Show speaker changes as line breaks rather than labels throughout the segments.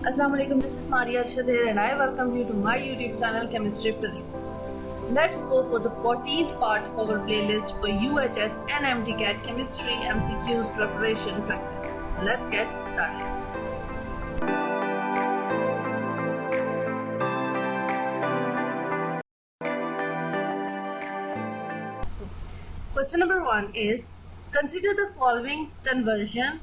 Assalamualaikum, this is Maria Arshad here and I welcome you to my YouTube channel Chemistry Physics. Let's go for the 14th part of our playlist for UHS and MTCAT Chemistry MCQs preparation practice. Let's get started. Question number 1 is consider the following conversion.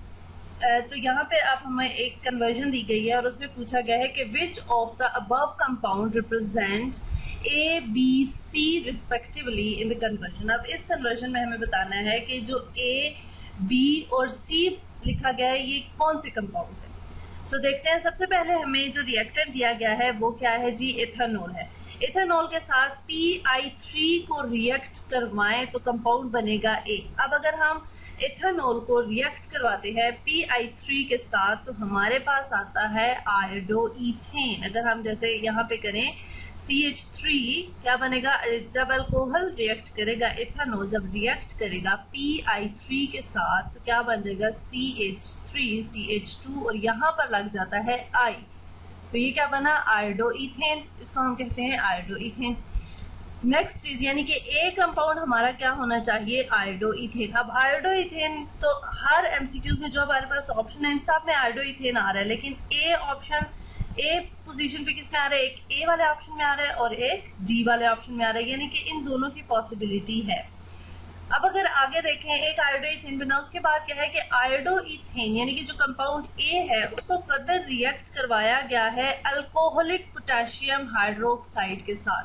तो यहाँ पे आप हमें एक conversion दी गई है और उसमें पूछा गया है कि which of the above compound represent A B C respectively in the conversion. अब इस कन्वर्जन में हमें बताना है कि जो ए बी और सी लिखा गया है ये कौन से कंपाउंड है। सो देखते हैं, सबसे पहले हमें जो रिएक्टेंट दिया गया है वो क्या है जी, इथेनॉल है। इथेनॉल के साथ PI3 को रिएक्ट करवाएं तो कंपाउंड बनेगा ए। अब अगर हम इथेनॉल को रिएक्ट करवाते हैं PI3 के साथ तो हमारे पास आता है आयोडोइथेन। अगर हम जैसे यहाँ पे करें CH3 क्या बनेगा, जब अल्कोहल रिएक्ट करेगा, इथेनॉल जब रिएक्ट करेगा PI3 के साथ तो क्या बन जाएगा CH3 CH2 और यहाँ पर लग जाता है I, तो ये क्या बना आयोडोइथेन, इसको हम कहते हैं आयोडोइथेन। नेक्स्ट चीज यानी कि ए कंपाउंड हमारा क्या होना चाहिए, आयोडोइथेन। अब आयोडोइथेन तो हर एमसीक्यूज में जो हमारे पास ऑप्शन है इन सब में आयोडोइथेन आ रहा है, लेकिन ए ऑप्शन ए पोजीशन पे किस में आ रहा है, एक ए वाले ऑप्शन में आ रहा है और एक डी वाले ऑप्शन में आ रहा है, यानी कि इन दोनों की पॉसिबिलिटी है। अब अगर आगे देखें एक आयोडोइथेन बना, उसके बाद क्या है कि आयोडोइथेन यानी कि जो कंपाउंड ए है उसको फर्दर रिएक्ट करवाया गया है अल्कोहलिक पोटेशियम हाइड्रोक्साइड के साथ।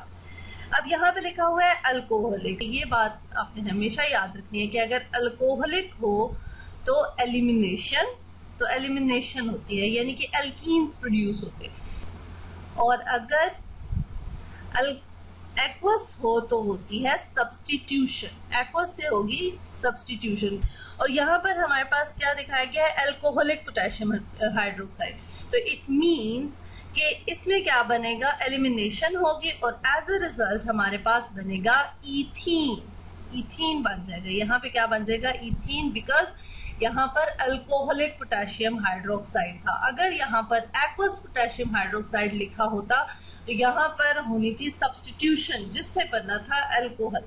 अब यहाँ पे लिखा हुआ है अल्कोहलिक, ये बात आपने हमेशा याद रखनी है कि अगर अल्कोहलिक हो तो एलिमिनेशन होती है, यानी कि एल्कीन्स प्रोड्यूस होते हैं, और अगर एक्वस हो तो होती है सब्स्टिट्यूशन, एक्वस से होगी सब्स्टिट्यूशन। और यहाँ पर हमारे पास क्या दिखाया गया है, अल्कोहलिक पोटेशियम हाइड्रोक्साइड, तो इट मीन्स कि इसमें क्या बनेगा, एलिमिनेशन होगी और एज अ रिजल्ट हमारे पास बनेगा इथीन बन जाएगा। यहाँ पे क्या बन जाएगा, इथीन, बिकॉज यहाँ पर अल्कोहलिक पोटेशियम हाइड्रोक्साइड था। अगर यहाँ पर एक्वस पोटेशियम हाइड्रोक्साइड लिखा होता तो यहाँ पर होनी थी सब्स्टिट्यूशन, जिससे बनना था अल्कोहल।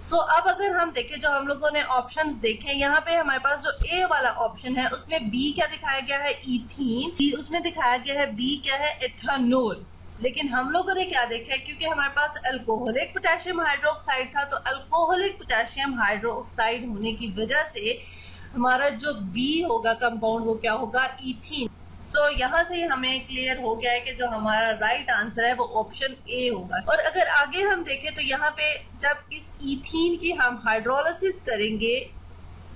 सो अब अगर हम देखें, जो हम लोगों ने ऑप्शंस देखे, यहाँ पे हमारे पास जो ए वाला ऑप्शन है उसमें बी क्या दिखाया गया है, इथीन, उसमें दिखाया गया है बी क्या है, इथेनॉल। लेकिन हम लोगों ने क्या देखा है, क्योंकि हमारे पास अल्कोहलिक पोटेशियम हाइड्रोक्साइड था तो अल्कोहलिक पोटेशियम हाइड्रोक्साइड होने की वजह से हमारा जो बी होगा कंपाउंड वो क्या होगा, इथीन। सो यहाँ से हमें क्लियर हो गया है कि जो हमारा राइट आंसर है वो ऑप्शन ए होगा। और अगर आगे हम देखें तो यहाँ पे जब इस इथीन की हम हाइड्रोलिसिस करेंगे,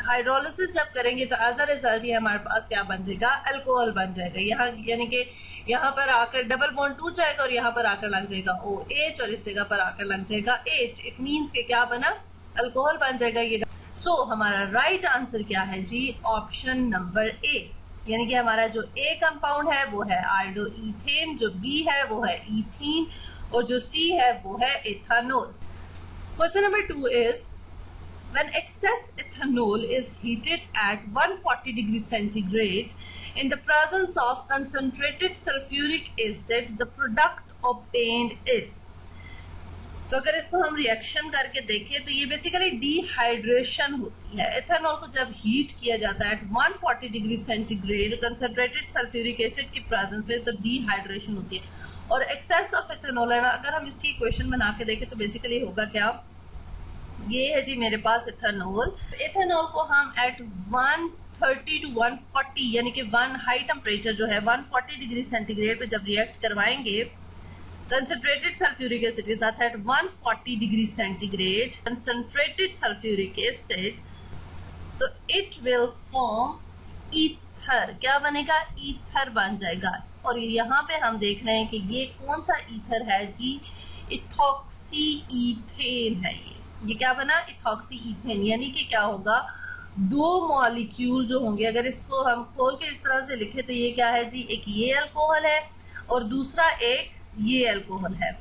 हाइड्रोलिसिस जब करेंगे तो एज अ रिजल्ट ये हमारे पास क्या बन जाएगा, अल्कोहल बन जाएगा। यहाँ यानी कि यहाँ पर आकर डबल बॉन्ड टूट जाएगा और यहाँ पर आकर लग जाएगा OH और इस जगह पर आकर लग जाएगा H। इट मीन्स के क्या बना, अल्कोहल बन जाएगा ये। सो हमारा राइट आंसर क्या है जी, ऑप्शन नंबर ए, यानी कि हमारा जो ए कंपाउंड है वो है आयोडोइथेन, जो बी है वो है इथीन और जो सी है वो है ethanol. Question number 2 is when excess ethanol is heated at 140 degree centigrade in the presence of concentrated sulphuric acid the product obtained is. तो अगर इसको हम रिएक्शन करके देखें तो ये बेसिकली डिहाइड्रेशन होती है। इथेनॉल को जब हीट किया जाता है 140 degree centigrade concentrated sulphuric acid की प्रेजेंस में तो डिहाइड्रेशन होती है। और एक्सेस ऑफ इथेनॉल है ना, अगर हम इसकी इक्वेशन बना के देखें तो बेसिकली होगा क्या, ये है जी मेरे पास इथेनॉल। इथेनॉल को हम एट 130 to 140 यानी कि हाई टेम्परेचर जो है 140 डिग्री सेंटीग्रेड पे जब रिएक्ट करवाएंगे कंसंट्रेटेड सल्फ्यूरिक एसिड के साथ at 140 degree centigrade concentrated sulphuric acid, तो इट विल फॉर्म ईथर। क्या बनेगा, ईथर बन जाएगा। और यहाँ पे हम देख रहे हैं कि ये कौन सा ईथर है जी, इथॉक्सी ईथेन है। ये क्या बना, इथॉक्सी ईथेन, यानी कि क्या होगा, दो मॉलिक्यूल जो होंगे, अगर इसको हम खोल के इस तरह से लिखे तो ये क्या है जी, एक ये अल्कोहल है और दूसरा एक ये अल्कोहल है।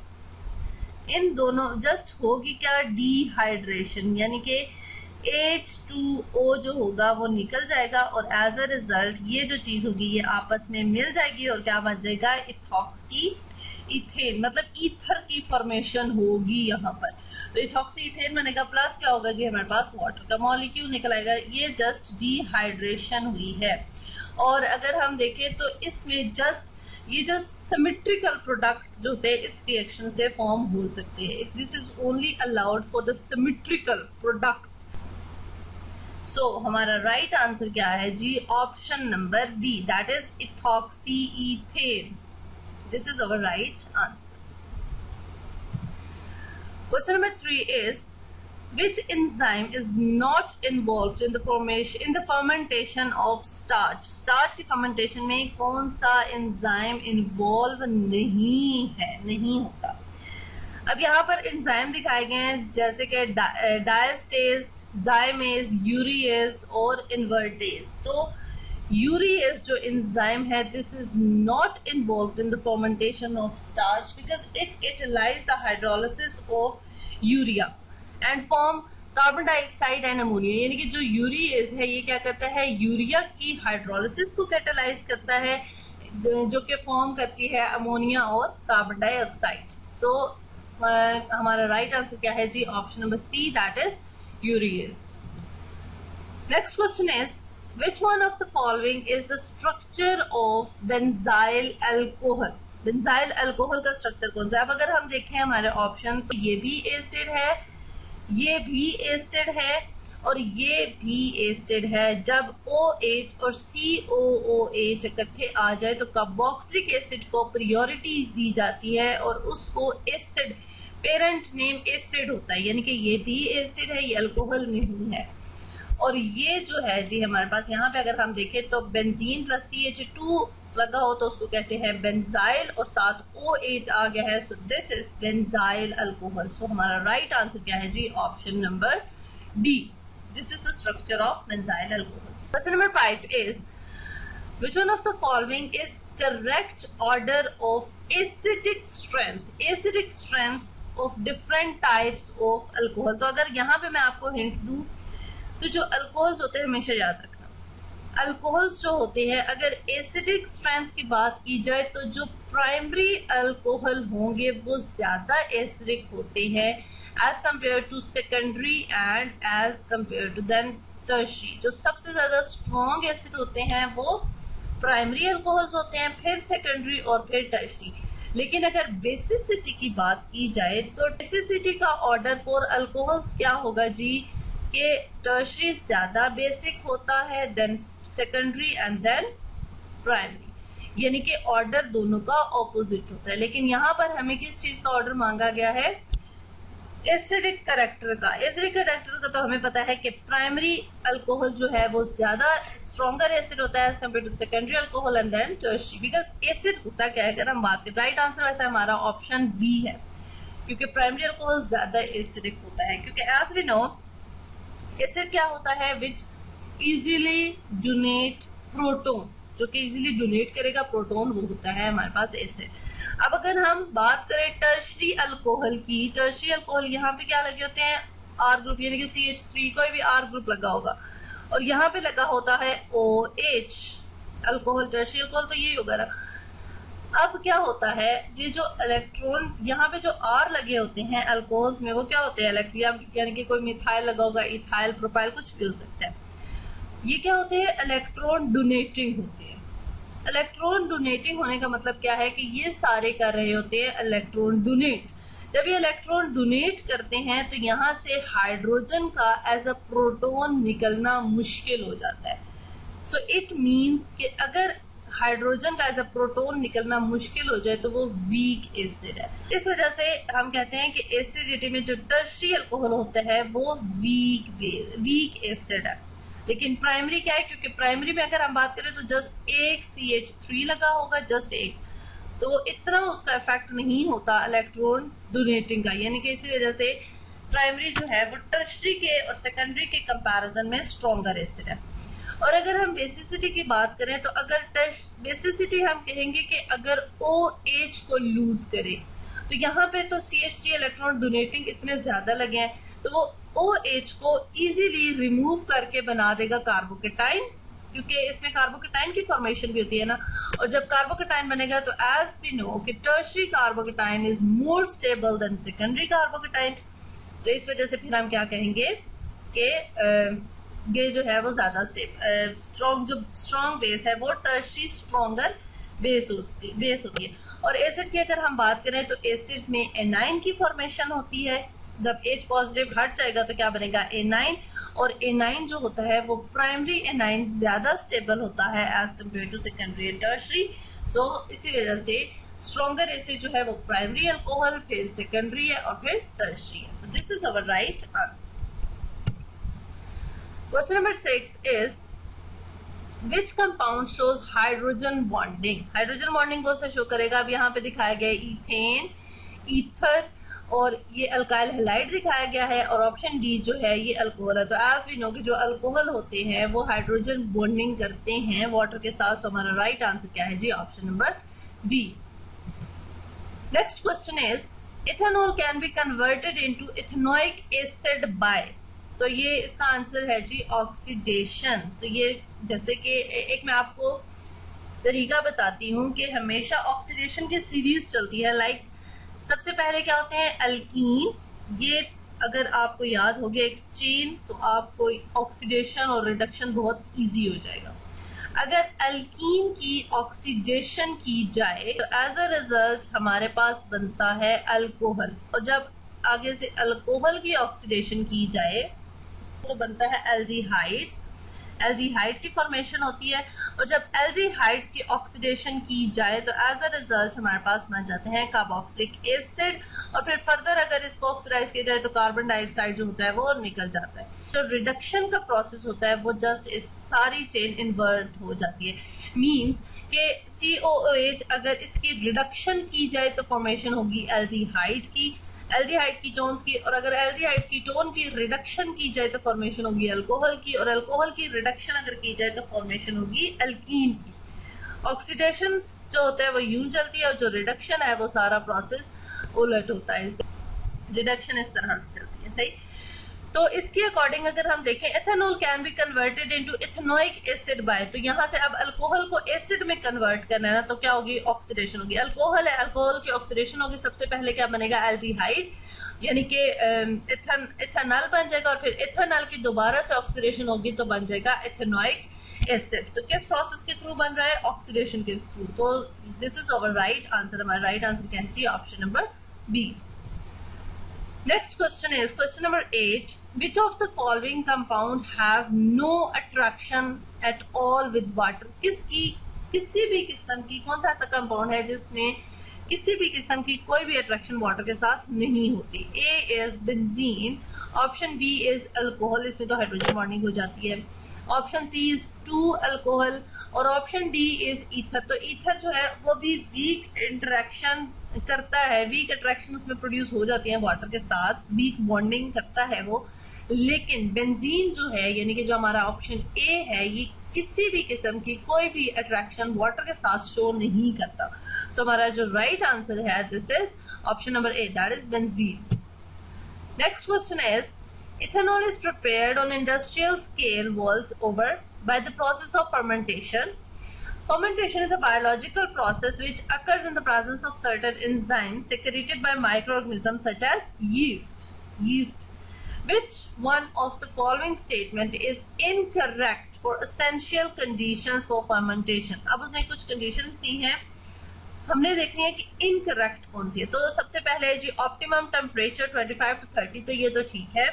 इन दोनों जस्ट होगी क्या, डिहाइड्रेशन, यानी कि H2O जो होगा वो निकल जाएगा और एज अ रिजल्ट ये जो चीज होगी ये आपस में मिल जाएगी और क्या बन जाएगा, इथॉक्सी इथेन, मतलब ईथर की फॉर्मेशन होगी यहाँ पर। तो इथॉक्सी इथेन बनेगा, प्लस क्या होगा जी हमारे पास वाटर का मॉलिक्यूल निकल आएगा। ये जस्ट डिहाइड्रेशन हुई है। और अगर हम देखें तो इसमें जस्ट सिमेट्रिकल प्रोडक्ट जो होते हैं इस रिएक्शन से फॉर्म हो सकते हैं। This is only allowed for the symmetrical product. So हमारा राइट आंसर क्या है जी, option number D, that is ethoxy ethane. This is our right answer. Question number 3 is, which enzyme is not involved in the fermentation of starch? Starch की fermentation में कौन सा enzyme involve नहीं है, नहीं होता। अब यहाँ पर enzyme दिखाए गए हैं जैसे कि diastase, zymase, urease और invertase। तो urease जो enzyme है, this is not involved in the fermentation of starch because it catalyzes the hydrolysis of urea and form carbon dioxide and ammonia. यानी कि जो यूरिएज है ये क्या करता है, यूरिया की हाइड्रोलिसिस को कैटालाइज करता है जो कि फॉर्म करती है अमोनिया और कार्बन डाइऑक्साइड। सो हमारा राइट आंसर क्या है जी, option number C, that is urease. Next question is, which one of the following is the structure of benzyl alcohol? Benzyl alcohol का स्ट्रक्चर कौन सा है? अब अगर हम देखें हमारे ऑप्शन तो ये भी एसिड है, ये भी एसिड है और ये भी एसिड है। जब OH और COOH इकट्ठे आ जाए तो कार्बोक्सिलिक एसिड को प्रायोरिटी दी जाती है और उसको एसिड, पेरेंट नेम एसिड होता है, यानी कि ये भी एसिड है, ये अल्कोहल नहीं है। और ये जो है जी हमारे पास यहाँ पे अगर हम देखें तो बेंजीन प्लस CH2 लगा हो तो उसको कहते हैं बेंजाइल और साथ OH आ गया है, so this is benzyl alcohol. So हमारा राइट आंसर क्या है जी, option number D, this is the structure of benzyl alcohol. Question number 5 is, which one of the following is correct order of acidic strength of different types of alcohol? तो अगर यहाँ पे मैं आपको hint दूं तो जो अल्कोहल्स होते हैं हमेशा याद रखना, अल्कोहल्स जो होते हैं अगर एसिडिक स्ट्रेंथ की बात की जाए तो जो प्राइमरी अल्कोहल होंगे वो ज्यादा एसिडिक होते हैं as compare to secondary and as compare to then tertiary. जो सबसे ज्यादा स्ट्रॉन्ग एसिड होते हैं वो प्राइमरी अल्कोहल्स होते हैं, फिर सेकेंडरी और फिर टर्शियरी। लेकिन अगर बेसिसिटी की बात की जाए तो बेसिसिटी का ऑर्डर फॉर अल्कोहल्स क्या होगा जी, कि टर्शियरी ज्यादा बेसिक होता है then secondary and then primary, यानी कि ऑर्डर दोनों का ऑपोजिट होता है। लेकिन यहाँ पर हमें किस चीज का ऑर्डर मांगा गया है, एसिडिक कैरेक्टर का। एसिडिक कैरेक्टर का तो हमें पता है कि प्राइमरी अल्कोहल जो है वो ज्यादा स्ट्रॉन्गर एसिड होता है as compare to secondary alcohol and then tertiary, because acid होता क्या है, अगर हम बात करें राइट आंसर वैसे हमारा ऑप्शन बी है, क्योंकि प्राइमरी अल्कोहल ज्यादा एसिडिक होता है। क्योंकि एज वी नो एसिड क्या होता है, विच इजीली डोनेट प्रोटोन, जो कि इजीली डोनेट करेगा प्रोटोन, वो होता है हमारे पास एसिड। अब अगर हम बात करें टर्शियरी अल्कोहल की, टर्शियरी अल्कोहल यहाँ पे क्या लगे होते हैं, आर ग्रुप, यानी कि CH3 कोई भी आर ग्रुप लगा होगा और यहाँ पे लगा होता है OH अल्कोहल, टर्शियरी अल्कोहल तो ये होगा ना। अब क्या होता है, ये जो इलेक्ट्रॉन यहाँ पे जो आर लगे होते हैं अल्कोहल्स में वो क्या होते हैं, इलेक्ट्रॉन, यानी कि कोई मिथाइल लगा होगा, इथाइल, प्रोपाइल, कुछ भी हो सकता है। ये क्या होते हैं, इलेक्ट्रॉन डोनेटिंग होते हैं। इलेक्ट्रॉन डोनेटिंग होने का मतलब क्या है कि ये सारे कर रहे होते हैं इलेक्ट्रॉन डोनेट। जब ये इलेक्ट्रॉन डोनेट करते हैं तो यहाँ से हाइड्रोजन का एज अ प्रोटोन निकलना मुश्किल हो जाता है। सो इट मीन्स कि अगर हाइड्रोजन का एज अ प्रोटोन निकलना मुश्किल हो जाए तो वो वीक एसिड है। इस वजह से हम कहते हैं कि एसिडिटी में जो टर्शियरी अल्कोहल होता है वो वीक एसिड है। लेकिन प्राइमरी क्या है, क्योंकि प्राइमरी में अगर हम बात करें तो जस्ट एक CH3 लगा होगा, जस्ट एक, तो इतना उसका इफेक्ट नहीं होता इलेक्ट्रॉन डोनेटिंग का, यानी कि इसी वजह से प्राइमरी जो है वो टर्शियरी के और सेकेंडरी के कंपैरिजन में स्ट्रॉन्गर एसिड है। और अगर हम बेसिसिटी की बात करें तो अगर बेसिसिटी हम कहेंगे कि अगर OH को लूज करे तो यहाँ पे तो CH3 इलेक्ट्रॉन डोनेटिंग इतने ज्यादा लगे हैं, तो वो OH को इजीली रिमूव करके बना देगा कार्बोकेटाइन, क्योंकि इसमें कार्बोकेटाइन की फॉर्मेशन भी होती है ना। और जब कार्बोकेटाइन बनेगा तो एज वी नो कि tertiary carbocation is more stable then secondary carbocation. तो इस वजह से फिर हम क्या कहेंगे कि ये जो है वो ज्यादा स्ट्रॉन्ग, जो स्ट्रॉन्ग बेस है वो टर्शियरी स्ट्रॉन्गर बेस होती है। और एसिड की अगर हम बात करें तो एसिड्स में एनाइन की फॉर्मेशन होती है। जब H पॉजिटिव हट जाएगा तो क्या बनेगा, एनाइन। और एनाइन जो होता है वो प्राइमरी एनाइन ज्यादा स्टेबल होता है as compare to secondary and tertiary. So इसी वजह से स्ट्रॉन्गर एसिड जो है वो प्राइमरी अल्कोहल, फिर सेकेंडरी है और फिर टर्शियरी है। So this is our right answer. Question number 6 is which compound shows hydrogen bonding. Hydrogen bonding कौन सा शो करेगा, अब यहाँ पे दिखाया गया इथेन, ईथर और ये अल्काइल हैलाइड दिखाया गया है। और ऑप्शन डी जो है ये अल्कोहल है। तो एज वी नो कि जो अल्कोहल होते हैं वो हाइड्रोजन बॉन्डिंग करते हैं वाटर के साथ। तो हमारा राइट आंसर क्या है जी, option number D. Next question is ethanol can be converted into ethanoic acid by. तो ये इसका आंसर है जी ऑक्सीडेशन। तो ये जैसे कि एक मैं आपको तरीका बताती हूँ कि हमेशा ऑक्सीडेशन की सीरीज चलती है। लाइक सबसे पहले क्या होते हैं, अल्कीन। ये अगर आपको याद हो गया एक चेन, तो आपको ऑक्सीडेशन और रिडक्शन बहुत इजी हो जाएगा। अगर अल्कीन की ऑक्सीडेशन की जाए तो एज अ रिजल्ट हमारे पास बनता है अल्कोहल। और जब आगे से अल्कोहल की ऑक्सीडेशन की जाए तो बनता है एल्डिहाइड्स। एल्डिहाइड की फॉर्मेशन होती है। और जब एल्डिहाइड्स की ऑक्सीडेशन की जाए तो एज अ रिजल्ट हमारे पास बन जाते हैं कार्बोक्सिलिक एसिड। और फिर फर्दर अगर इसको ऑक्सीडाइज किया जाए तो कार्बन डाइऑक्साइड जो होता है वो निकल जाता है। जो रिडक्शन का प्रोसेस होता है वो जस्ट इस सारी चेन इन्वर्ट हो जाती है। मींस कि COOH अगर इसकी रिडक्शन की जाए तो फॉर्मेशन होगी एल्डिहाइड की, एल्डिहाइड कीटोन्स की। और अगर एल्डिहाइड कीटोन की रिडक्शन की जाए तो फॉर्मेशन होगी अल्कोहल की। और अल्कोहल की रिडक्शन अगर की जाए तो फॉर्मेशन होगी अल्कीन की। ऑक्सीडेशन जो होता है वो यूं चलती है और जो रिडक्शन है वो सारा प्रोसेस उलट होता है। रिडक्शन इस तरह से चलती है, सही। तो इसके अकॉर्डिंग अगर हम देखें ethanol can be converted into ethanoic acid by. तो यहाँ से अब अल्कोहल को एसिड में कन्वर्ट करना है ना, तो क्या होगी, ऑक्सीडेशन होगी। अल्कोहल है, अल्कोहल की ऑक्सीडेशन होगी। सबसे पहले क्या बनेगा, एल्डिहाइड यानी कि इथेनॉल बन जाएगा। और फिर इथेनॉल की दोबारा से ऑक्सीडेशन होगी तो बन जाएगा इथेनोइक एसिड। तो किस प्रोसेस के थ्रू बन रहा है, ऑक्सीडेशन के थ्रू। तो this is our right answer. हमारा राइट आंसर क्या है, option number B. Next question is question number 8. Which of the following compound have no attraction at all with water? किसी भी किस्म की कौन सा ऐसा कंपाउंड है जिसमें किसी भी किस्म की कोई भी अट्रैक्शन वाटर के साथ नहीं होती। A is benzene, option B is alcohol, इसमें तो हाइड्रोजन बॉन्डिंग हो जाती है। ऑप्शन C is 2 अल्कोहल और ऑप्शन D is ईथर। तो ईथर जो है वो भी वीक इंटरेक्शन करता है, वीक अट्रैक्शन उसमें प्रोड्यूस हो जाती है वाटर के साथ, वीक बॉन्डिंग करता है वो। लेकिन बेंजीन जो है यानी कि जो हमारा ऑप्शन ए है, ये किसी भी किस्म की कोई भी अट्रैक्शन वाटर के साथ शो नहीं करता। सो हमारा जो राइट आंसर है this is option number A, that is benzene. Next question is ethanol is prepared on industrial scale world over by the process of fermentation. Fermentation is a biological process which occurs in the presence of certain enzymes secreted by microorganisms such as yeast. Which one of the following statement is incorrect for essential conditions for fermentation? अब उसने कुछ conditions दी हैं, हमने देखनी है कि incorrect कौन सी है। तो सबसे पहले जी ऑप्टिमम टेम्परेचर 25 to 30, तो ये तो ठीक है।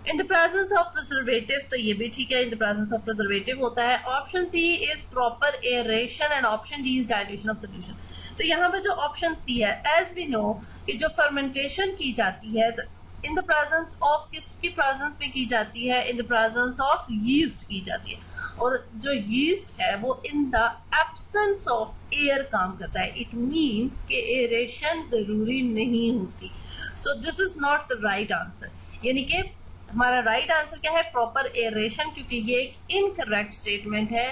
In the presence of preservative, तो ये भी ठीक है, in the presence of preservative होता है। Option C is proper aeration and option D is dilution of solution. तो यहाँ पे जो ऑप्शन सी है, एज वी नो कि जो फर्मेंटेशन की जाती है तो इन द प्रेजेंस ऑफ किसकी प्रेजेंस में की जाती है, in the presence of yeast की जाती है। और जो यीस्ट है वो in the absence of air काम करता है। इट मीन्स कि एरेशन जरूरी नहीं होती। सो this is not the right answer, यानी कि हमारा राइट आंसर क्या है, प्रॉपर एरेशन, क्योंकि ये एक इनकरेक्ट स्टेटमेंट है।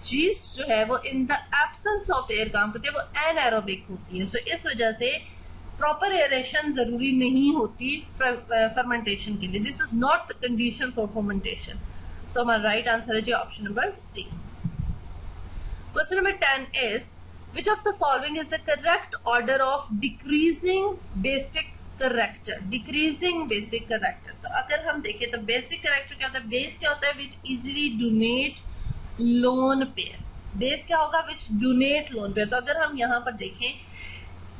यीस्ट जो है वो in the absence of air काम करती है, वो एनाएरोबिक होती है। सो इस वजह से प्रॉपर एरेशन जरूरी नहीं होती फर्मेंटेशन के लिए. This is not the condition for fermentation. So हमारा राइट आंसर है जी option number C. Question number 10 is which of the following is the correct order of decreasing basic character. Decreasing basic character. तो अगर हम देखें तो basic character क्या होता है? base क्या होता है? which easily donate lone pair. base क्या होगा? which donate lone pair. तो अगर हम यहाँ पर देखें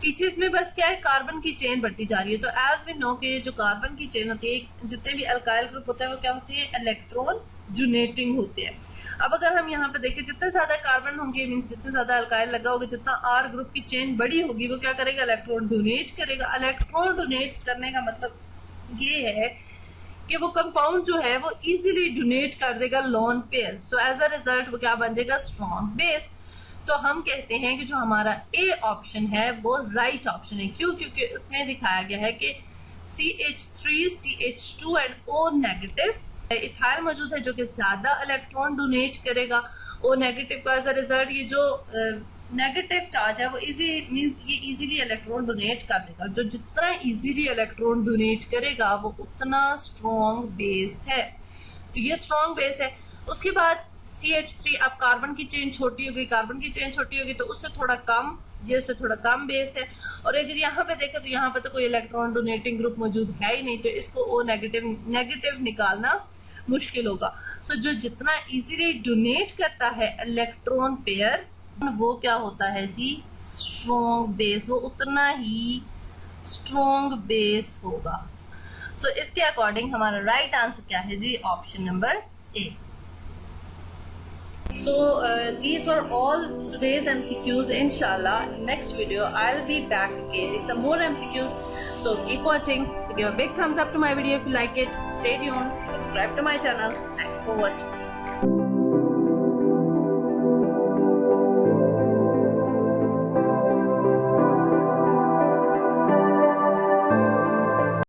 पीछे इसमें बस क्या है, कार्बन की चेन बढ़ती जा रही है. तो एज वी नो के जो कार्बन की चेन होती है, जितने भी अल्काइल ग्रुप होते हैं वो क्या होते हैं? इलेक्ट्रॉन डोनेटिंग होते हैं. अब अगर हम यहाँ पे देखें जितने ज्यादा कार्बन होंगे मीन्स जितने ज्यादा अल्काइल लगा होगा, जितना आर ग्रुप की चेन बड़ी होगी वो क्या करेगा? इलेक्ट्रॉन डोनेट करेगा. इलेक्ट्रॉन डोनेट करने का मतलब ये है कि वो कंपाउंड जो है वो इजीली डोनेट कर देगा lone pair. So as a result वो क्या बन जाएगा? Strong base. तो हम कहते हैं कि जो हमारा ए ऑप्शन है वो राइट ऑप्शन है. क्यों? क्योंकि उसमें दिखाया गया है कि CH3, CH2 and O negative ethyl मौजूद है जो कि ज्यादा इलेक्ट्रॉन डोनेट करेगा. O नेगेटिव का एज अ रिजल्ट ये जो नेगेटिव चार्ज है वो ये इजीली इलेक्ट्रॉन डोनेट कर देगा. जो जितना इजीली इलेक्ट्रॉन डोनेट करेगा वो उतना स्ट्रॉन्ग बेस है. तो ये स्ट्रॉन्ग बेस है. उसके बाद CH3, अब कार्बन की चेन छोटी होगी, कार्बन की चेन छोटी होगी तो उससे थोड़ा कम, ये उससे थोड़ा कम बेस है. और अगर यहाँ पे देखें तो यहाँ पे तो कोई इलेक्ट्रॉन डोनेटिंग ग्रुप मौजूद है ही नहीं, तो इसको O नेगेटिव निकालना मुश्किल होगा. सो जो जितना इजीली डोनेट करता है इलेक्ट्रॉन पेयर वो क्या होता है जी? Strong base. वो उतना ही स्ट्रॉन्ग बेस होगा. सो इसके अकॉर्डिंग हमारा राइट आंसर क्या है जी? Option number A. So these were all today's MCQs. Inshallah, next video I'll be back again. It's a more MCQs. So keep watching. So give a big thumbs up to my video if you like it. Stay tuned. Subscribe to my channel. Thanks for watching.